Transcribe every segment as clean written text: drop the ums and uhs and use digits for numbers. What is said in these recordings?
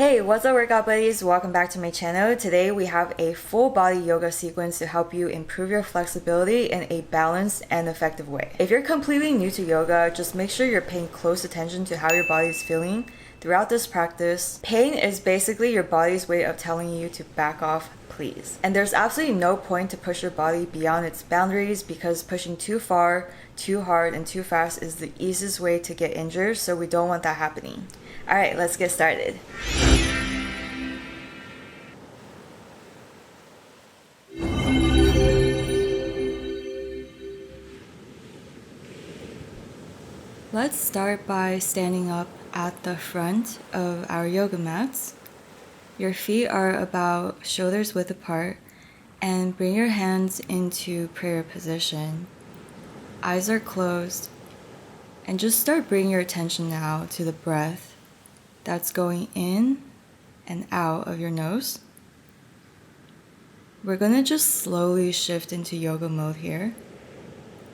Hey, what's up workout buddies? Welcome back to my channel. Today we have a full body yoga sequence to help you improve your flexibility in a balanced and effective way. If you're completely new to yoga, just make sure you're paying close attention to how your body is feeling throughout this practice. Pain is basically your body's way of telling you to back off, please. And there's absolutely no point to push your body beyond its boundaries because pushing too far, too hard, and too fast is the easiest way to get injured, so we don't want that happening. Alright, let's get started. Let's start by standing up at the front of our yoga mats. Your feet are about shoulders width apart and bring your hands into prayer position. Eyes are closed and just start bringing your attention now to the breath that's going in and out of your nose. We're going to just slowly shift into yoga mode here.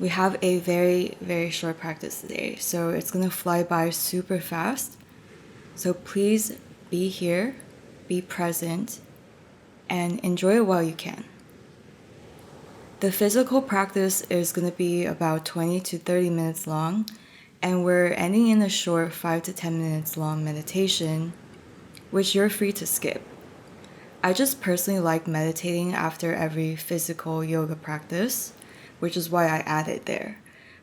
We have a very short practice today, so it's going to fly by super fast. So please be here, be present, and enjoy it while you can. The physical practice is going to be about 20 to 30 minutes long, and we're ending in a short 5 to 10 minutes long meditation, which you're free to skip. I just personally like meditating after every physical yoga practice, which is why I added there.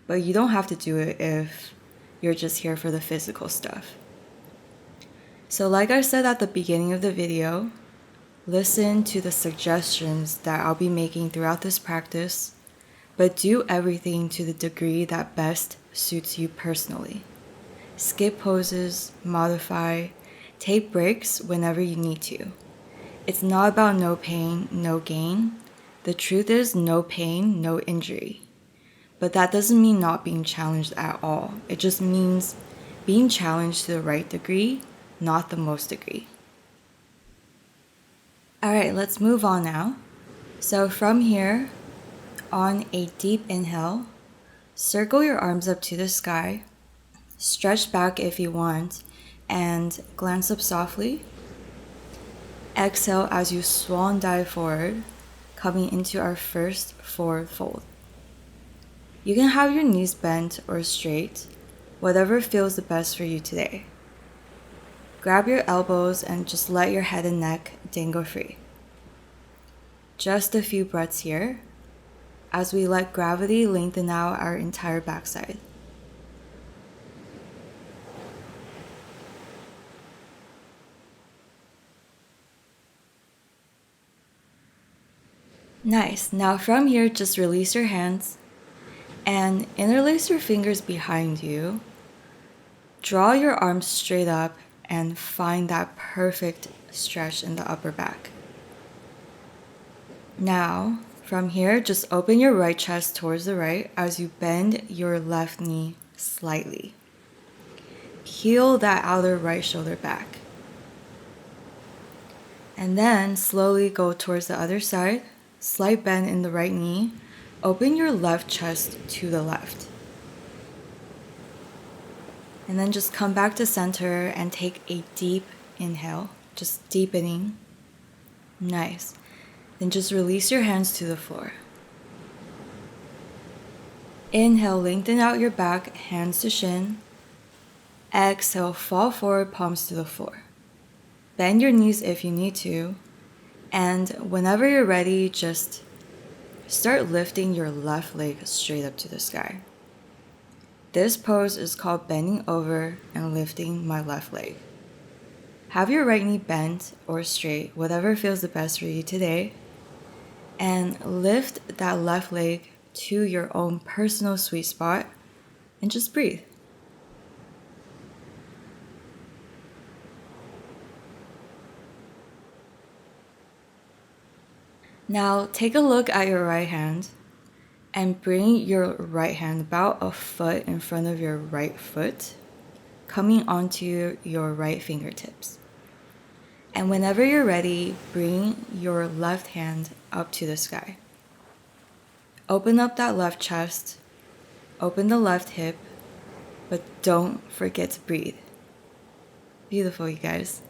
But you don't have to do it if you're just here for the physical stuff. So like I said at the beginning of the video, listen to the suggestions that I'll be making throughout this practice, but do everything to the degree that best suits you personally. Skip poses, modify, take breaks whenever you need to. It's not about no pain, no gain. The truth is no pain, no injury. But that doesn't mean not being challenged at all. It just means being challenged to the right degree, not the most degree. Alright, let's move on now. So from here, on a deep inhale, circle your arms up to the sky, stretch back if you want, and glance up softly. Exhale as you swan dive forward, coming into our first forward fold. You can have your knees bent or straight, whatever feels the best for you today. Grab your elbows and just let your head and neck dangle free. Just a few breaths here as we let gravity lengthen out our entire backside. Nice. Now from here, just release your hands and interlace your fingers behind you. Draw your arms straight up and find that perfect stretch in the upper back. Now, from here, just open your right chest towards the right as you bend your left knee slightly. Peel that outer right shoulder back. And then slowly go towards the other side. Slight bend in the right knee. Open your left chest to the left. And then just come back to center and take a deep inhale, just deepening. Nice. Then just release your hands to the floor. Inhale, lengthen out your back, hands to shin. Exhale, fall forward, palms to the floor. Bend your knees if you need to. And whenever you're ready, just start lifting your left leg straight up to the sky. This pose is called bending over and lifting my left leg. Have your right knee bent or straight, whatever feels the best for you today. And lift that left leg to your own personal sweet spot and just breathe. Now take a look at your right hand and bring your right hand about a foot in front of your right foot, coming onto your right fingertips. And whenever you're ready, bring your left hand up to the sky. Open up that left chest, open the left hip, but don't forget to breathe. Beautiful, you guys.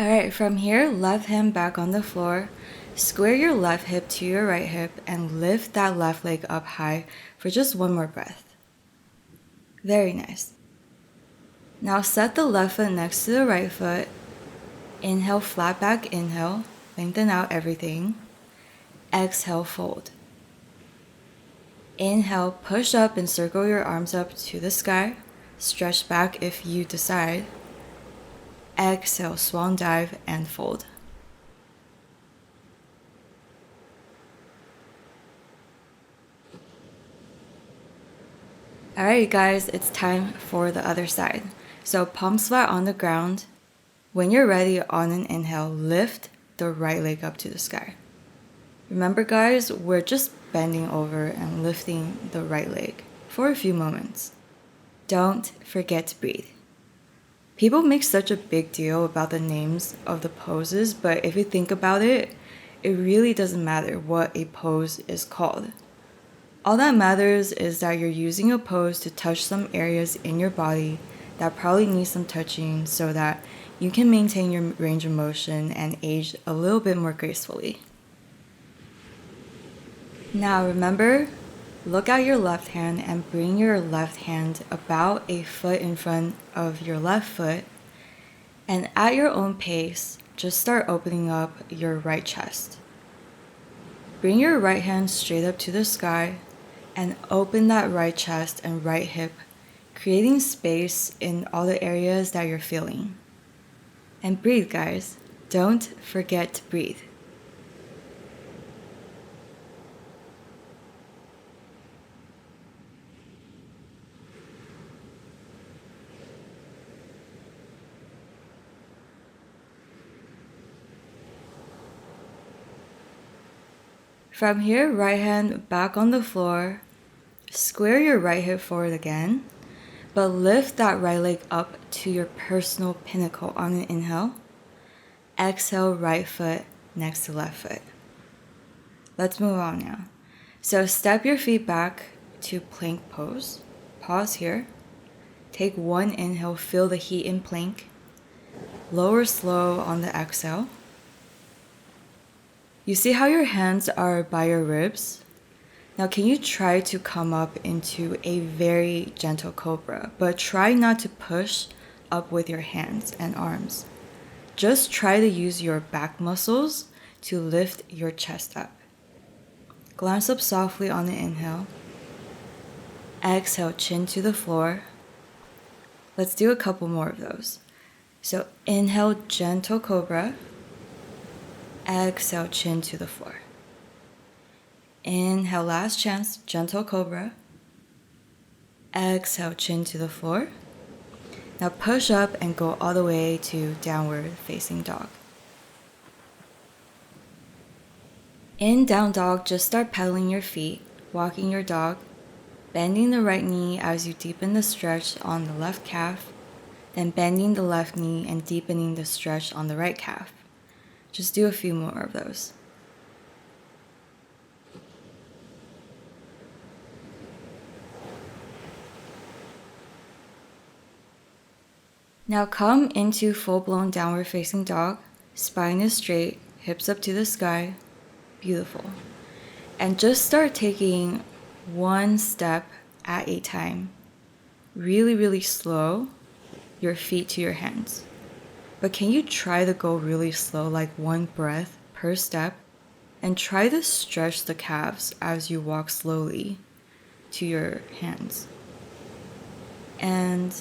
Alright, from here, left hand back on the floor. Square your left hip to your right hip and lift that left leg up high for just one more breath. Very nice. Now set the left foot next to the right foot. Inhale, flat back inhale. Lengthen out everything. Exhale, fold. Inhale, push up and circle your arms up to the sky. Stretch back if you decide. Exhale, swan dive and fold. Alright guys, it's time for the other side. So palms flat on the ground. When you're ready, on an inhale, lift the right leg up to the sky. Remember guys, we're just bending over and lifting the right leg for a few moments. Don't forget to breathe. People make such a big deal about the names of the poses, but if you think about it, it really doesn't matter what a pose is called. All that matters is that you're using a pose to touch some areas in your body that probably need some touching so that you can maintain your range of motion and age a little bit more gracefully. Now remember, look at your left hand and bring your left hand about a foot in front of your left foot, and at your own pace, just start opening up your right chest. Bring your right hand straight up to the sky and open that right chest and right hip, creating space in all the areas that you're feeling. And breathe, guys. Don't forget to breathe. From here, right hand back on the floor. Square your right hip forward again, but lift that right leg up to your personal pinnacle on an inhale. Exhale, right foot next to left foot. Let's move on now. So step your feet back to plank pose. Pause here. Take one inhale, feel the heat in plank. Lower slow on the exhale. You see how your hands are by your ribs? Now can you try to come up into a very gentle cobra, but try not to push up with your hands and arms. Just try to use your back muscles to lift your chest up. Glance up softly on the inhale. Exhale, chin to the floor. Let's do a couple more of those. So inhale, gentle cobra. Exhale, chin to the floor. Inhale, last chance, gentle cobra. Exhale, chin to the floor. Now push up and go all the way to downward facing dog. In down dog, just start pedaling your feet, walking your dog, bending the right knee as you deepen the stretch on the left calf, then bending the left knee and deepening the stretch on the right calf. Just do a few more of those. Now come into full-blown downward facing dog. Spine is straight, hips up to the sky. Beautiful. And just start taking one step at a time. Really, really slow. Your feet to your hands. But can you try to go really slow, like one breath per step? And try to stretch the calves as you walk slowly to your hands. And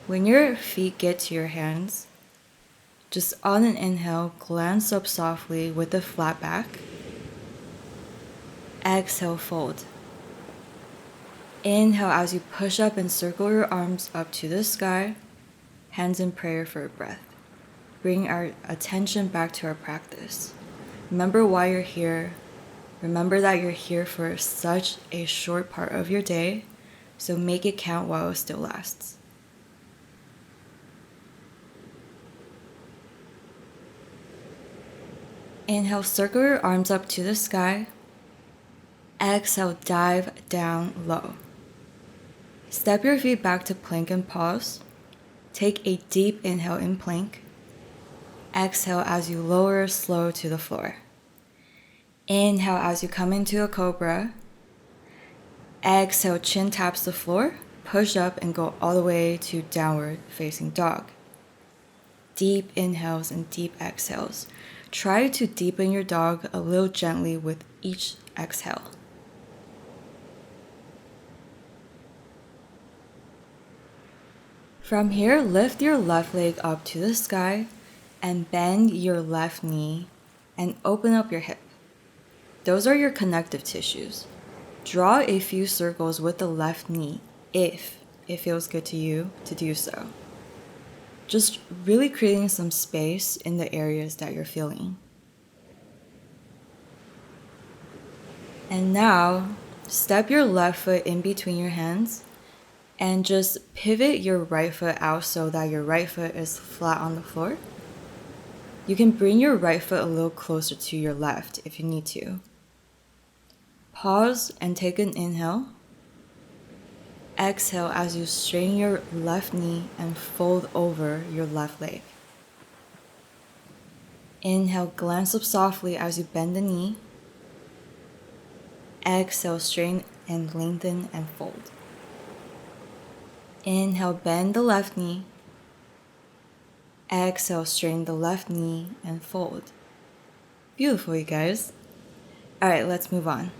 when your feet get to your hands, just on an inhale, glance up softly with a flat back. Exhale, fold. Inhale as you push up and circle your arms up to the sky. Hands in prayer for a breath. Bring our attention back to our practice. Remember why you're here. Remember that you're here for such a short part of your day, so make it count while it still lasts. Inhale, circle your arms up to the sky. Exhale, dive down low. Step your feet back to plank and pause. Take a deep inhale in plank. Exhale as you lower slow to the floor. Inhale as you come into a cobra. Exhale, chin taps the floor, push up and go all the way to downward facing dog. Deep inhales and deep exhales. Try to deepen your dog a little gently with each exhale. From here, lift your left leg up to the sky and bend your left knee and open up your hip. Those are your connective tissues. Draw a few circles with the left knee if it feels good to you to do so. Just really creating some space in the areas that you're feeling. And now, step your left foot in between your hands and just pivot your right foot out so that your right foot is flat on the floor. You can bring your right foot a little closer to your left if you need to. Pause and take an inhale. Exhale as you straighten your left knee and fold over your left leg. Inhale, glance up softly as you bend the knee. Exhale, straighten and lengthen and fold. Inhale, bend the left knee. Exhale, straighten the left knee and fold. Beautiful, you guys. All right, let's move on.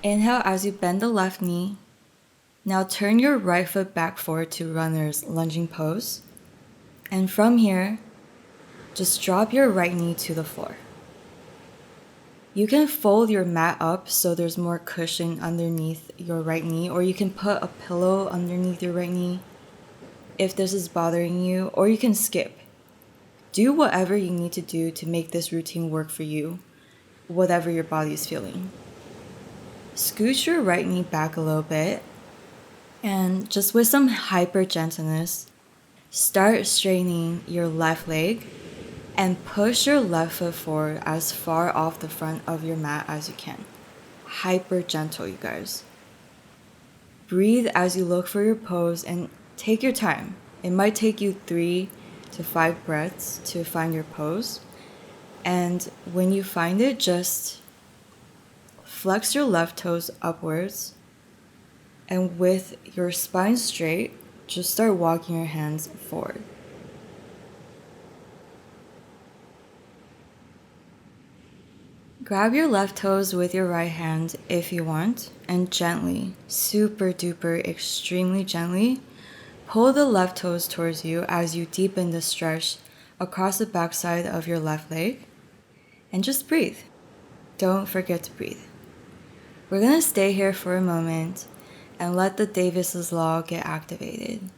Inhale as you bend the left knee. Now turn your right foot back forward to runner's lunging pose. And from here, just drop your right knee to the floor. You can fold your mat up so there's more cushion underneath your right knee, or you can put a pillow underneath your right knee if this is bothering you, or you can skip. Do whatever you need to do to make this routine work for you, whatever your body is feeling. Scoot your right knee back a little bit, and just with some hyper gentleness, start straightening your left leg and push your left foot forward as far off the front of your mat as you can. Hyper gentle, you guys. Breathe as you look for your pose and take your time. It might take you 3 to 5 breaths to find your pose. And when you find it, just flex your left toes upwards. And with your spine straight, just start walking your hands forward. Grab your left toes with your right hand if you want, and gently, super duper, extremely gently, pull the left toes towards you as you deepen the stretch across the backside of your left leg, and just breathe. Don't forget to breathe. We're gonna stay here for a moment and let the Davis's law get activated.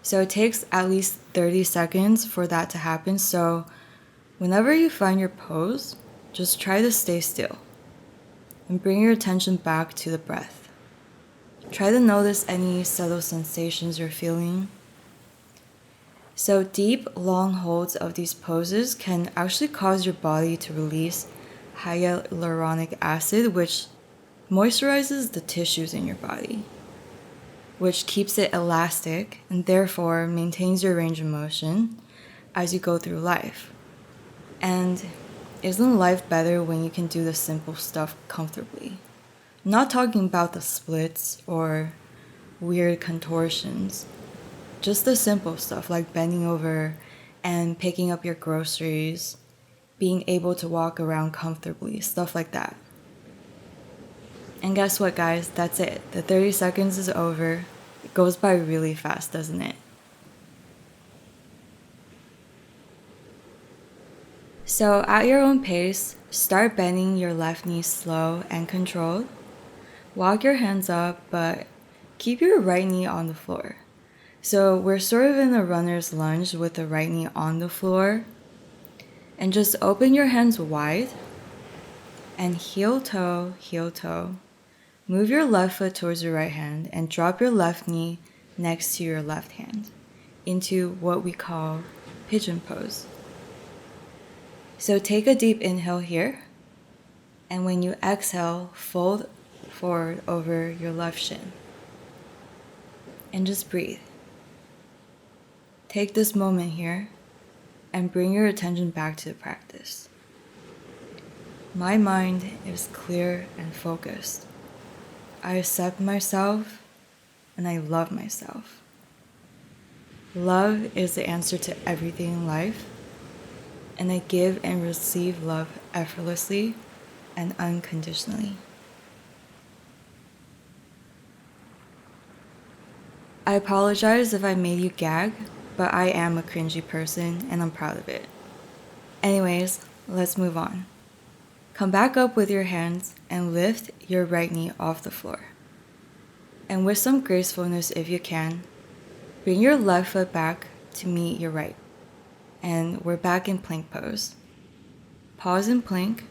So it takes at least 30 seconds for that to happen, so whenever you find your pose, just try to stay still and bring your attention back to the breath. Try to notice any subtle sensations you're feeling. So deep, long holds of these poses can actually cause your body to release hyaluronic acid, which moisturizes the tissues in your body, which keeps it elastic and therefore maintains your range of motion as you go through life. And isn't life better when you can do the simple stuff comfortably? I'm not talking about the splits or weird contortions, just the simple stuff like bending over and picking up your groceries, being able to walk around comfortably, stuff like that. And guess what, guys? That's it. The 30 seconds is over. It goes by really fast, doesn't it? So at your own pace, start bending your left knee slow and controlled. Walk your hands up, but keep your right knee on the floor. So we're sort of in a runner's lunge with the right knee on the floor. And just open your hands wide and heel toe, heel toe. Move your left foot towards your right hand and drop your left knee next to your left hand into what we call pigeon pose. So take a deep inhale here, and when you exhale, fold forward over your left shin. And just breathe. Take this moment here and bring your attention back to the practice. My mind is clear and focused. I accept myself and I love myself. Love is the answer to everything in life, and I give and receive love effortlessly and unconditionally. I apologize if I made you gag, but I am a cringy person and I'm proud of it. Anyways, let's move on. Come back up with your hands and lift your right knee off the floor. And with some gracefulness if you can, bring your left foot back to meet your right. And we're back in plank pose. Pause in plank.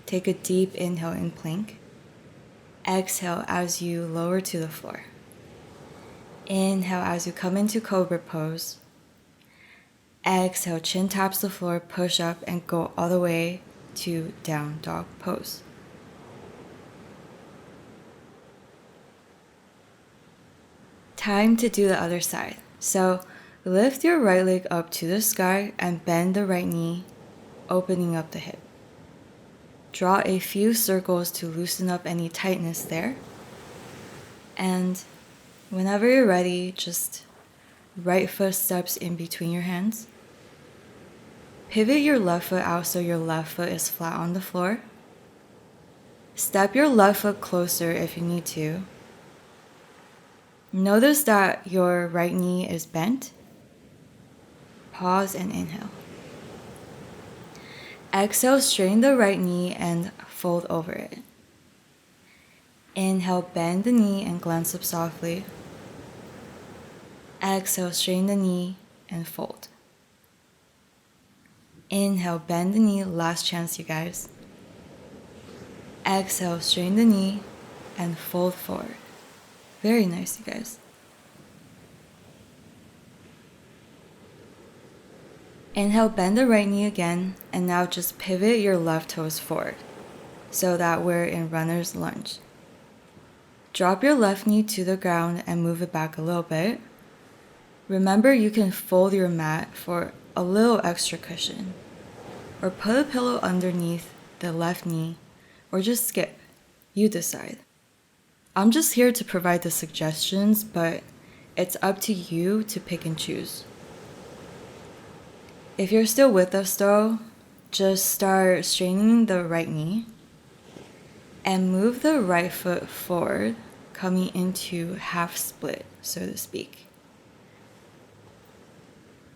Take a deep inhale in plank. Exhale as you lower to the floor. Inhale as you come into cobra pose. Exhale, chin taps the floor, push up and go all the way to down dog pose. Time to do the other side. So lift your right leg up to the sky and bend the right knee, opening up the hip. Draw a few circles to loosen up any tightness there. And whenever you're ready, just right foot steps in between your hands. Pivot your left foot out so your left foot is flat on the floor. Step your left foot closer if you need to. Notice that your right knee is bent. Pause and inhale. Exhale, straighten the right knee and fold over it. Inhale, bend the knee and glance up softly. Exhale, straighten the knee and fold. Inhale, bend the knee, last chance you guys. Exhale, straighten the knee and fold forward. Very nice, you guys. Inhale, bend the right knee again, and now just pivot your left toes forward so that we're in runner's lunge. Drop your left knee to the ground and move it back a little bit. Remember, you can fold your mat for a little extra cushion, or put a pillow underneath the left knee, or just skip. You decide. I'm just here to provide the suggestions, but it's up to you to pick and choose. If you're still with us though, just start straightening the right knee and move the right foot forward, coming into half split, so to speak.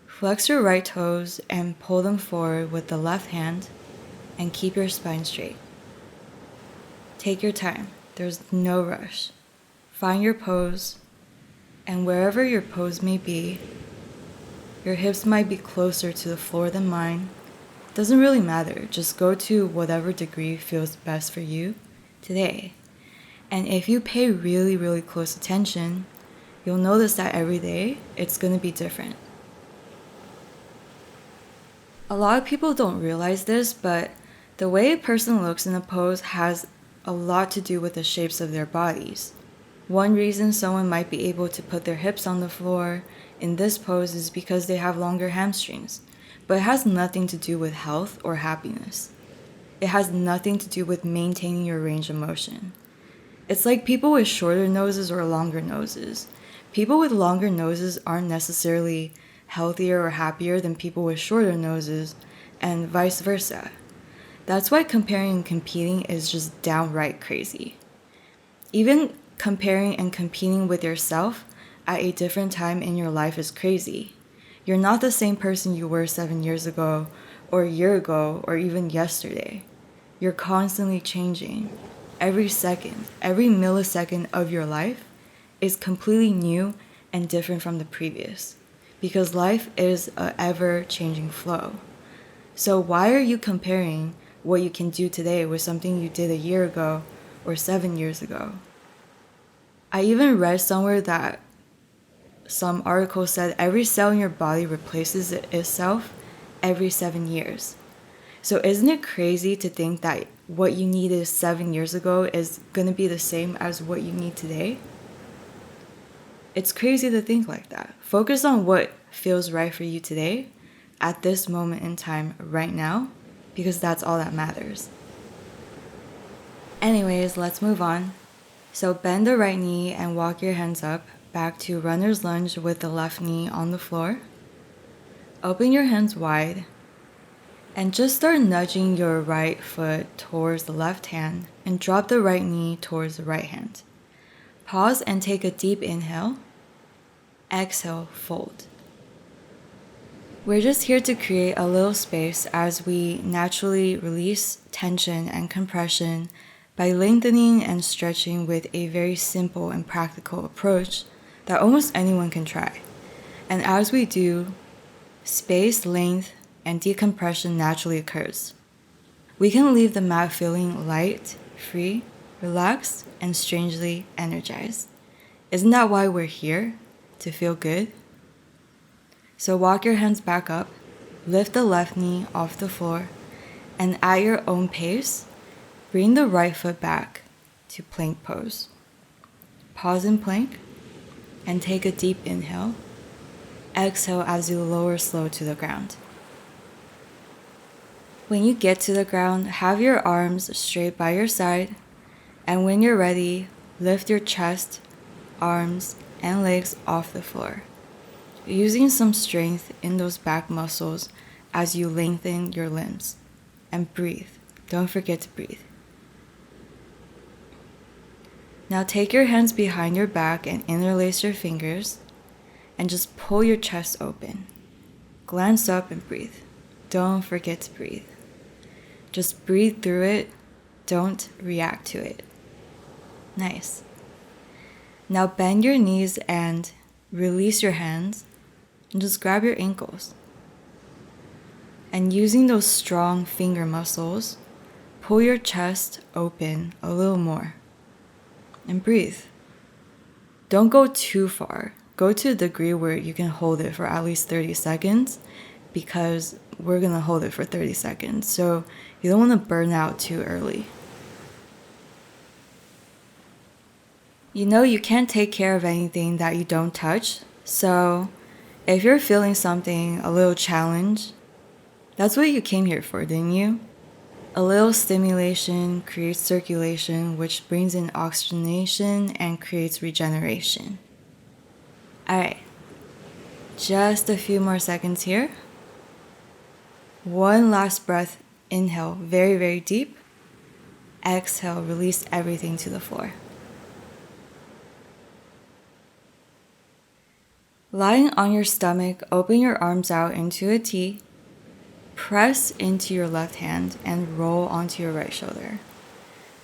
Flex your right toes and pull them forward with the left hand and keep your spine straight. Take your time. There's no rush. Find your pose, and wherever your pose may be, your hips might be closer to the floor than mine. Doesn't really matter. Just go to whatever degree feels best for you today. And if you pay really, really close attention, you'll notice that every day it's going to be different. A lot of people don't realize this, but the way a person looks in a pose has a lot to do with the shapes of their bodies. One reason someone might be able to put their hips on the floor in this pose is because they have longer hamstrings, but it has nothing to do with health or happiness. It has nothing to do with maintaining your range of motion. It's like people with shorter noses or longer noses. People with longer noses aren't necessarily healthier or happier than people with shorter noses, and vice versa. That's why comparing and competing is just downright crazy. Even comparing and competing with yourself at a different time in your life is crazy. You're not the same person you were 7 years ago, or a year ago, or even yesterday. You're constantly changing. Every second, every millisecond of your life is completely new and different from the previous, because life is an ever-changing flow. So why are you comparing what you can do today with something you did a year ago or 7 years ago? I even read somewhere that some article said every cell in your body replaces itself every 7 years. So isn't it crazy to think that what you needed 7 years ago is going to be the same as what you need today? It's crazy to think like that. Focus on what feels right for you today, at this moment in time, right now, because that's all that matters. Anyways, let's move on. So bend the right knee and walk your hands up back to runner's lunge with the left knee on the floor. Open your hands wide and just start nudging your right foot towards the left hand and drop the right knee towards the right hand. Pause and take a deep inhale. Exhale, fold. We're just here to create a little space as we naturally release tension and compression by lengthening and stretching with a very simple and practical approach that almost anyone can try. And as we do, space, length, and decompression naturally occurs. We can leave the mat feeling light, free, relaxed, and strangely energized. Isn't that why we're here? To feel good? So walk your hands back up, lift the left knee off the floor, and at your own pace, bring the right foot back to plank pose. Pause in plank and take a deep inhale. Exhale as you lower slow to the ground. When you get to the ground, have your arms straight by your side, and when you're ready, lift your chest, arms, and legs off the floor, using some strength in those back muscles as you lengthen your limbs. And breathe. Don't forget to breathe. Now take your hands behind your back and interlace your fingers, and just pull your chest open. Glance up and breathe. Don't forget to breathe. Just breathe through it. Don't react to it. Nice. Now bend your knees and release your hands and just grab your ankles. And using those strong finger muscles, pull your chest open a little more. And breathe. Don't go too far. Go to a degree where you can hold it for at least 30 seconds, because we're going to hold it for 30 seconds. So you don't want to burn out too early. You know you can't take care of anything that you don't touch. So if you're feeling something, a little challenge, that's what you came here for, didn't you? A little stimulation creates circulation, which brings in oxygenation and creates regeneration. Alright, just a few more seconds here. One last breath, inhale very, very deep. Exhale, release everything to the floor. Lying on your stomach, open your arms out into a T. Press into your left hand and roll onto your right shoulder.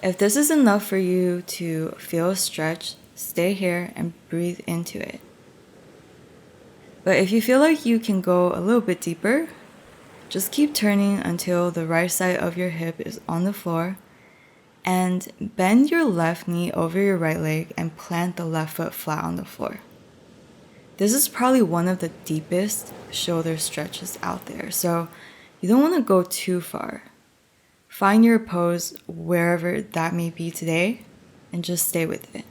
If this is enough for you to feel a stretch, stay here and breathe into it. But if you feel like you can go a little bit deeper, just keep turning until the right side of your hip is on the floor, and bend your left knee over your right leg and plant the left foot flat on the floor. This is probably one of the deepest shoulder stretches out there, so you don't want to go too far. Find your pose wherever that may be today and just stay with it.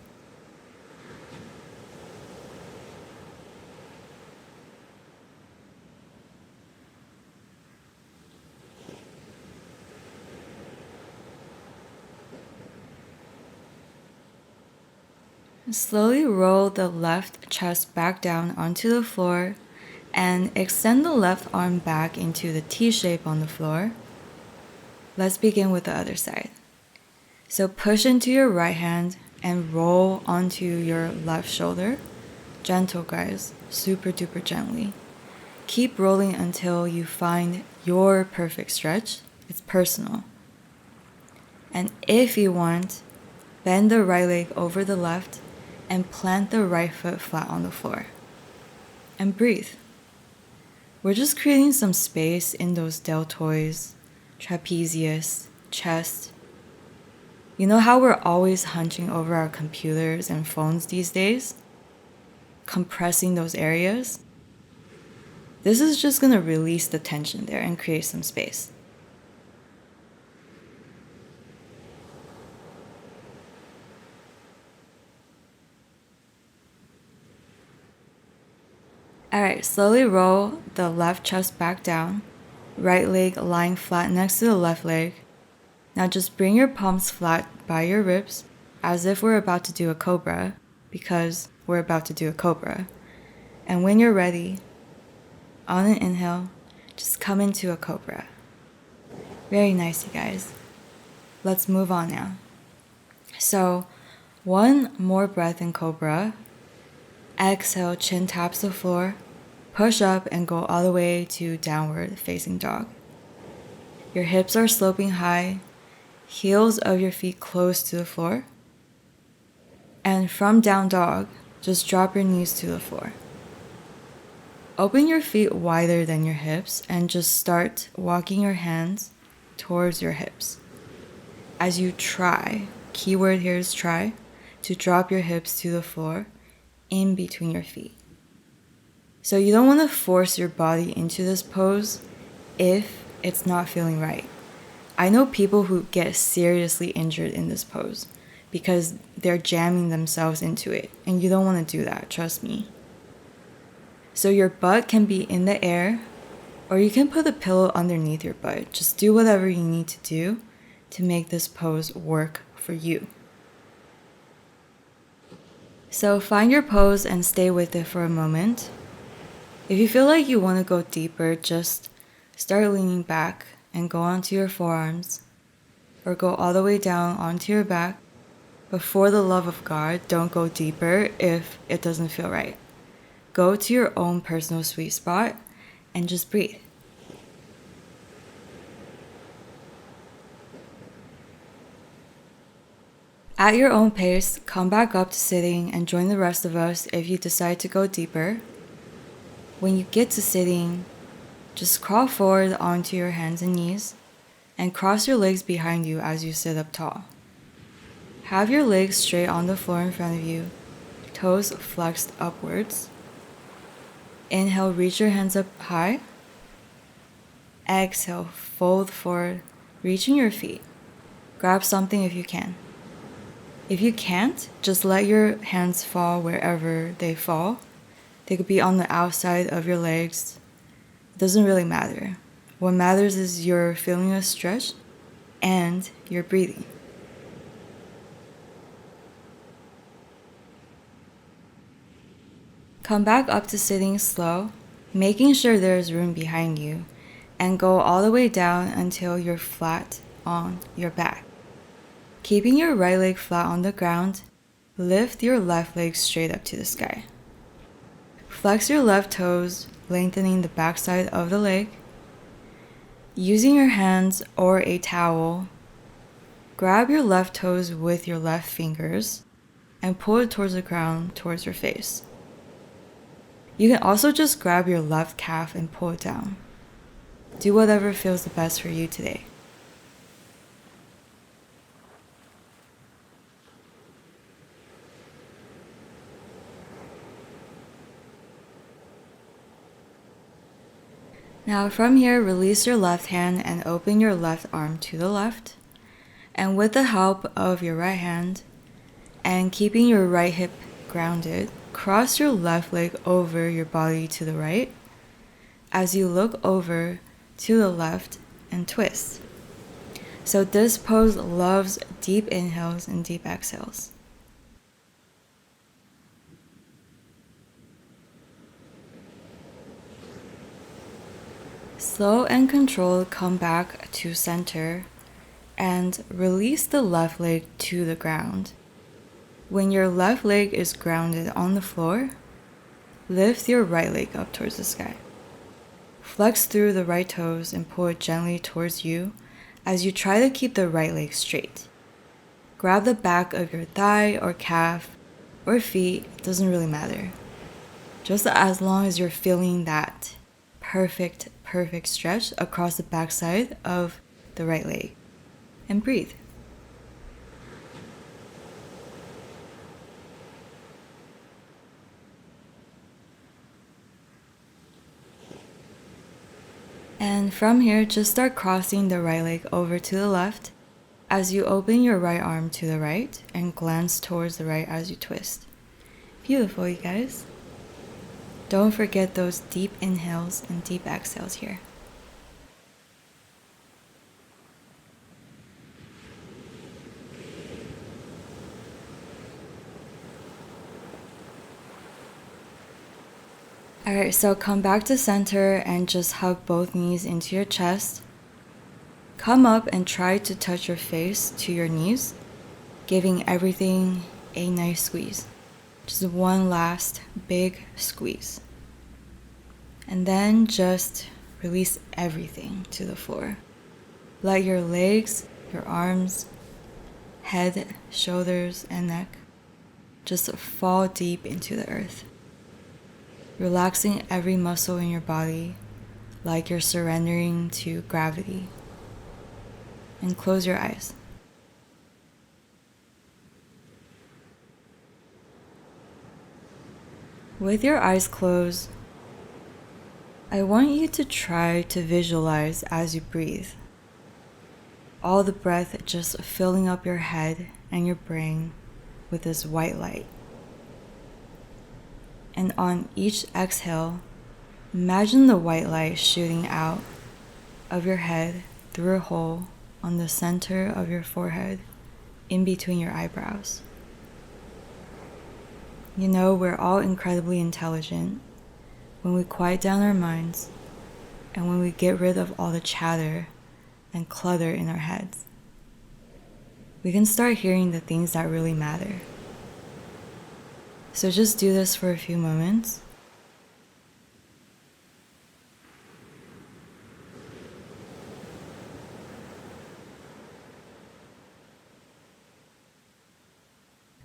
Slowly roll the left chest back down onto the floor and extend the left arm back into the T shape on the floor. Let's begin with the other side. So push into your right hand and roll onto your left shoulder. Gentle, guys, super duper gently. Keep rolling until you find your perfect stretch. It's personal. And if you want, bend the right leg over the left and plant the right foot flat on the floor. And breathe. We're just creating some space in those deltoids, trapezius, chest. You know how we're always hunching over our computers and phones these days? Compressing those areas? This is just going to release the tension there and create some space. Alright, slowly roll the left chest back down, right leg lying flat next to the left leg. Now just bring your palms flat by your ribs as if we're about to do a cobra, because we're about to do a cobra. And when you're ready, on an inhale, just come into a cobra. Very nice, you guys. Let's move on now. So, one more breath in cobra. Exhale, chin taps the floor. Push up and go all the way to downward facing dog. Your hips are sloping high, heels of your feet close to the floor. And from down dog, just drop your knees to the floor. Open your feet wider than your hips and just start walking your hands towards your hips. As you try, keyword here is try, to drop your hips to the floor in between your feet. So you don't want to force your body into this pose if it's not feeling right. I know people who get seriously injured in this pose because they're jamming themselves into it, and you don't want to do that, trust me. So your butt can be in the air, or you can put a pillow underneath your butt. Just do whatever you need to do to make this pose work for you. So find your pose and stay with it for a moment. If you feel like you want to go deeper, just start leaning back and go onto your forearms, or go all the way down onto your back. But for the love of God, don't go deeper if it doesn't feel right. Go to your own personal sweet spot and just breathe. At your own pace, come back up to sitting and join the rest of us if you decide to go deeper. When you get to sitting, just crawl forward onto your hands and knees and cross your legs behind you as you sit up tall. Have your legs straight on the floor in front of you, toes flexed upwards. Inhale, reach your hands up high. Exhale, fold forward, reaching your feet. Grab something if you can. If you can't, just let your hands fall wherever they fall. They could be on the outside of your legs. It doesn't really matter. What matters is you're feeling a stretch and you're breathing. Come back up to sitting slow, making sure there's room behind you, and go all the way down until you're flat on your back. Keeping your right leg flat on the ground, lift your left leg straight up to the sky. Flex your left toes, lengthening the backside of the leg. Using your hands or a towel, grab your left toes with your left fingers and pull it towards the ground, towards your face. You can also just grab your left calf and pull it down. Do whatever feels the best for you today. Now from here, release your left hand and open your left arm to the left. And with the help of your right hand and keeping your right hip grounded, cross your left leg over your body to the right as you look over to the left and twist. So this pose loves deep inhales and deep exhales. Slow and controlled, come back to center and release the left leg to the ground. When your left leg is grounded on the floor, lift your right leg up towards the sky. Flex through the right toes and pull it gently towards you as you try to keep the right leg straight. Grab the back of your thigh or calf or feet, it doesn't really matter. Just as long as you're feeling that perfect stretch across the backside of the right leg. And breathe. And from here, just start crossing the right leg over to the left as you open your right arm to the right and glance towards the right as you twist. Beautiful, you guys. Don't forget those deep inhales and deep exhales here. Alright, so come back to center and just hug both knees into your chest. Come up and try to touch your face to your knees, giving everything a nice squeeze. Just one last big squeeze. And then just release everything to the floor. Let your legs, your arms, head, shoulders, and neck just fall deep into the earth. Relaxing every muscle in your body like you're surrendering to gravity. And close your eyes. With your eyes closed, I want you to try to visualize as you breathe. All the breath just filling up your head and your brain with this white light. And on each exhale, imagine the white light shooting out of your head through a hole on the center of your forehead, in between your eyebrows. You know, we're all incredibly intelligent when we quiet down our minds and when we get rid of all the chatter and clutter in our heads. We can start hearing the things that really matter. So just do this for a few moments.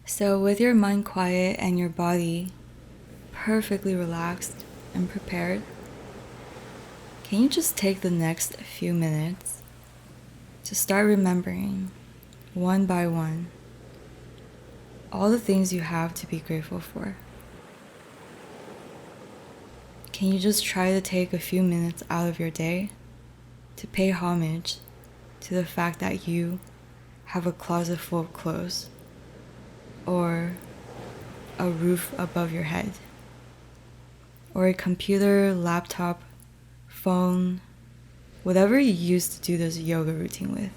So with your mind quiet and your body perfectly relaxed and prepared, can you just take the next few minutes to start remembering, one by one, all the things you have to be grateful for? Can you just try to take a few minutes out of your day to pay homage to the fact that you have a closet full of clothes, or a roof above your head, or a computer, laptop, phone, whatever you use to do this yoga routine with.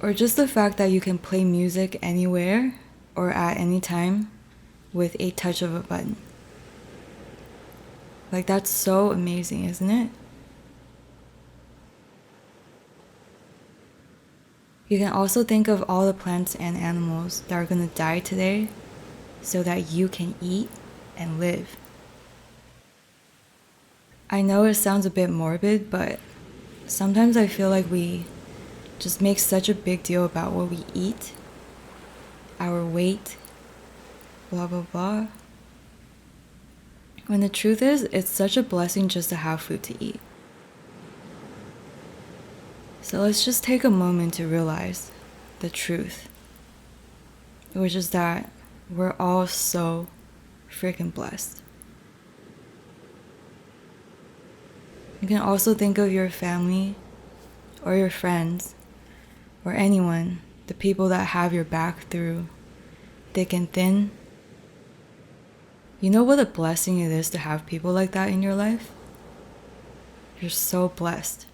Or just the fact that you can play music anywhere or at any time with a touch of a button. Like, that's so amazing, isn't it? You can also think of all the plants and animals that are going to die today so that you can eat and live. I know it sounds a bit morbid, but sometimes I feel like we just make such a big deal about what we eat, our weight, blah, blah, blah. When the truth is, it's such a blessing just to have food to eat. So let's just take a moment to realize the truth, which is that we're all so freaking blessed. You can also think of your family or your friends or anyone, the people that have your back through thick and thin. You know what a blessing it is to have people like that in your life? You're so blessed.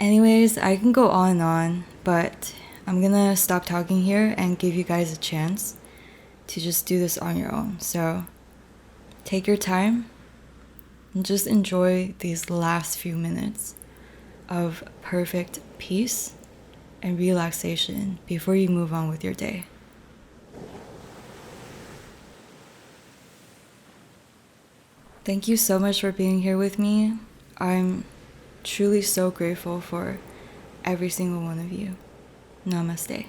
Anyways, I can go on, but I'm gonna stop talking here and give you guys a chance to just do this on your own. So take your time and just enjoy these last few minutes of perfect peace and relaxation before you move on with your day. Thank you so much for being here with me. I'm truly so grateful for every single one of you. Namaste.